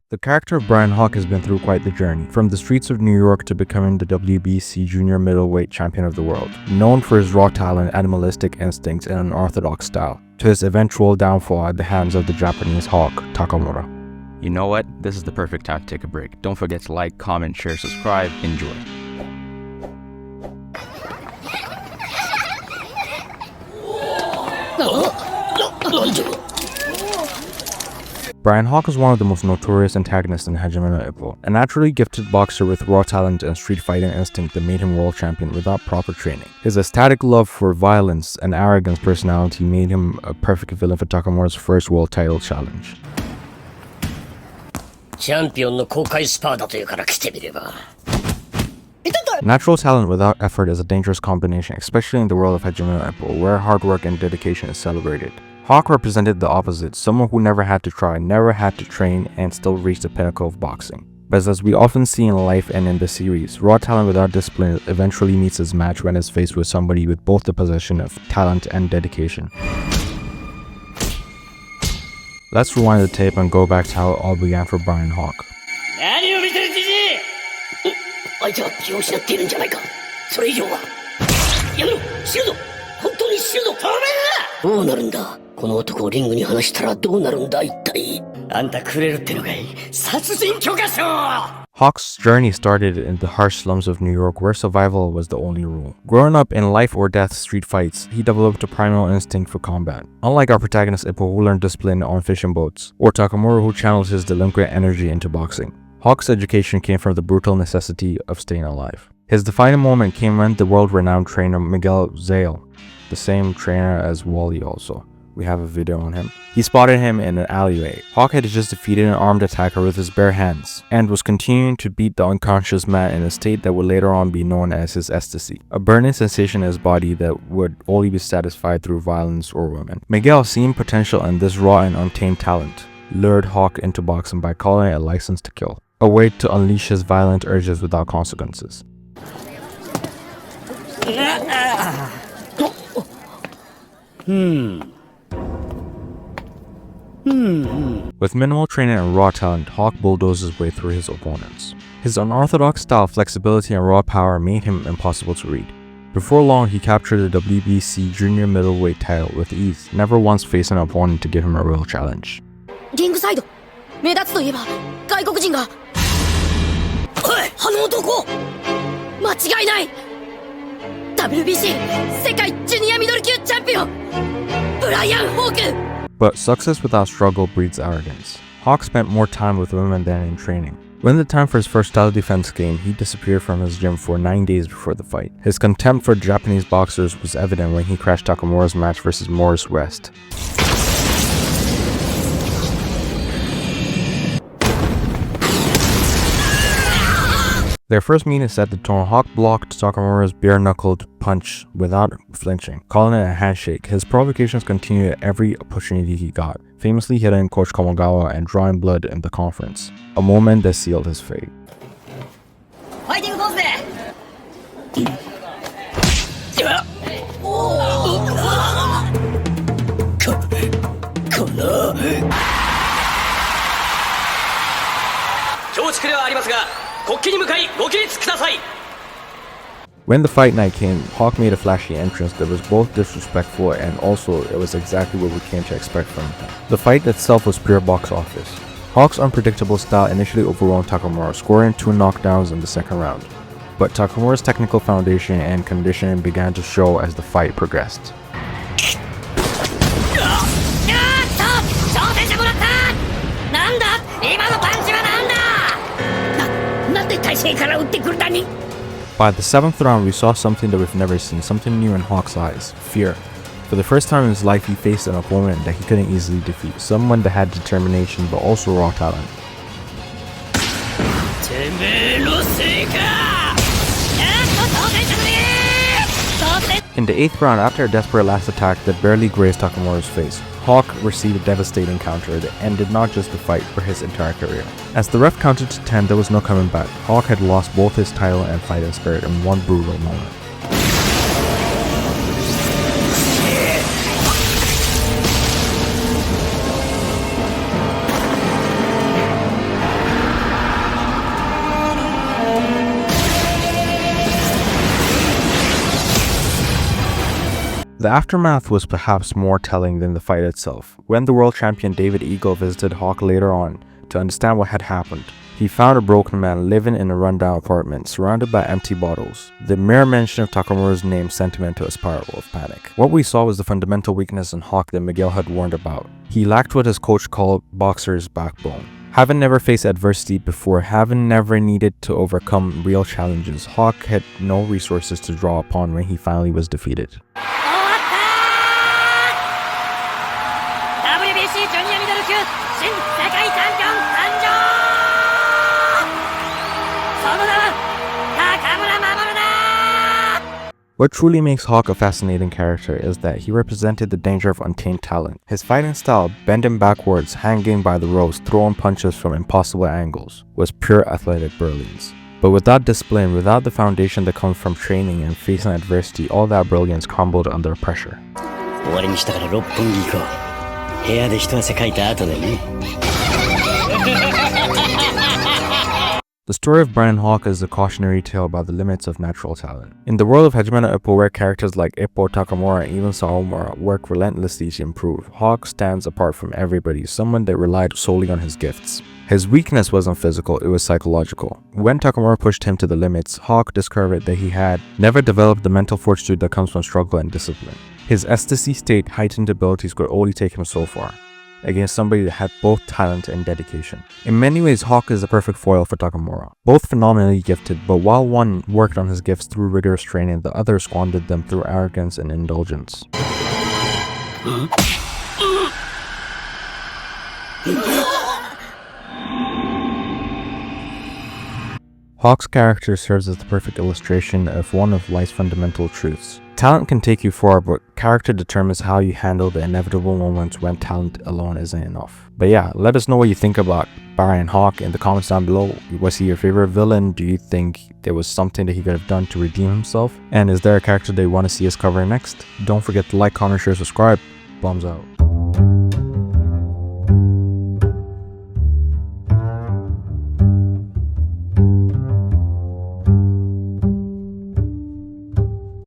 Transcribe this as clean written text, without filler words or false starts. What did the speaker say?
The character of Brian Hawk has been through quite the journey, from the streets of New York to becoming the WBC junior middleweight champion of the world, known for his raw talent, animalistic instincts, and unorthodox style, to his eventual downfall at the hands of the Japanese Hawk, Takamura. You know what? This is the perfect time to take a break. Don't forget to like, comment, share, subscribe. Enjoy. Brian Hawk is one of the most notorious antagonists in Hajime no Ippo, a naturally gifted boxer with raw talent and street fighting instinct that made him world champion without proper training. His ecstatic love for violence and arrogant personality made him a perfect villain for Takamura's first world title challenge. Natural talent without effort is a dangerous combination, especially in the world of Hajime no Ippo, where hard work and dedication is celebrated. Hawk represented the opposite, someone who never had to try, never had to train, and still reached the pinnacle of boxing. But as we often see in life and in the series, raw talent without discipline eventually meets his match when it's faced with somebody with both the possession of talent and dedication. Let's rewind the tape and go back to how it all began for Brian Hawk. Hawk's journey started in the harsh slums of New York, where survival was the only rule. Growing up in life or death street fights, he developed a primal instinct for combat. Unlike our protagonist Ippo, who learned discipline on fishing boats, or Takamura, who channeled his delinquent energy into boxing, Hawk's education came from the brutal necessity of staying alive. His defining moment came when the world-renowned trainer Miguel Zale, the same trainer as Wally also, we have a video on him, he spotted him in an alleyway. Hawk had just defeated an armed attacker with his bare hands, and was continuing to beat the unconscious man in a state that would later on be known as his ecstasy, a burning sensation in his body that would only be satisfied through violence or women. Miguel, seeing potential in this raw and untamed talent, lured Hawk into boxing by calling it a license to kill, a way to unleash his violent urges without consequences. With minimal training and raw talent, Hawk bulldozed his way through his opponents. His unorthodox style, flexibility, and raw power made him impossible to read. Before long, he captured the WBC junior middleweight title with ease, never once facing an opponent to give him a real challenge. But success without struggle breeds arrogance. Hawk spent more time with women than in training. When the time for his first title defense came, he disappeared from his gym for 9 days before the fight. His contempt for Japanese boxers was evident when he crashed Takamura's match versus Morris West. Their first meeting set the tone. Hawk blocked Takamura's bare-knuckled punch without flinching, calling it a handshake. His provocations continued at every opportunity he got, famously hitting Coach Komogawa and drawing blood in the conference, a moment that sealed his fate. When the fight night came, Hawk made a flashy entrance that was both disrespectful and also it was exactly what we came to expect from him. The fight itself was pure box office. Hawk's unpredictable style initially overwhelmed Takamura, scoring 2 knockdowns in the second round. But Takamura's technical foundation and conditioning began to show as the fight progressed. By the 7th round, we saw something that we've never seen, something new in Hawk's eyes: fear. For the first time in his life, he faced an opponent that he couldn't easily defeat, someone that had determination but also raw talent. In the 8th round, after a desperate last attack that barely grazed Takamura's face, Hawk received a devastating counter that ended not just the fight, but his entire career. As the ref counted to 10, there was no coming back. Hawk had lost both his title and fighting spirit in one brutal moment. The aftermath was perhaps more telling than the fight itself. When the world champion David Eagle visited Hawk later on to understand what had happened, he found a broken man living in a rundown apartment surrounded by empty bottles. The mere mention of Takamura's name sent him into a spiral of panic. What we saw was the fundamental weakness in Hawk that Miguel had warned about. He lacked what his coach called boxer's backbone. Having never faced adversity before, having never needed to overcome real challenges, Hawk had no resources to draw upon when he finally was defeated. WBC ジュニアミドル級新世界チャンピオン誕生。その名は高村守だ。 What truly makes Hawk a fascinating character is that he represented the danger of untamed talent. His fighting style, bending backwards, hanging by the ropes, throwing punches from impossible angles, was pure athletic brilliance. But without discipline, without the foundation that comes from training and facing adversity, all that brilliance crumbled under pressure. 終わりにしたから六本木行こう。部屋で一汗かいた後でね。The story of Bryan Hawk is a cautionary tale about the limits of natural talent. In the world of Hajime no Ippo, where characters like Ippo, Takamura, and even Sawamura work relentlessly to improve, Hawk stands apart from everybody, someone that relied solely on his gifts. His weakness wasn't physical, it was psychological. When Takamura pushed him to the limits, Hawk discovered that he had never developed the mental fortitude that comes from struggle and discipline. His ecstasy state heightened abilities could only take him so far, against somebody that had both talent and dedication. In many ways, Hawk is the perfect foil for Takamura. Both phenomenally gifted, but while one worked on his gifts through rigorous training, the other squandered them through arrogance and indulgence. Hawk's character serves as the perfect illustration of one of life's fundamental truths. Talent can take you far, but character determines how you handle the inevitable moments when talent alone isn't enough. But yeah, let us know what you think about Bryan Hawk in the comments down below. Was he your favorite villain? Do you think there was something that he could have done to redeem himself? And is there a character that you want to see us cover next? Don't forget to like, comment, share, subscribe. Thumbs out.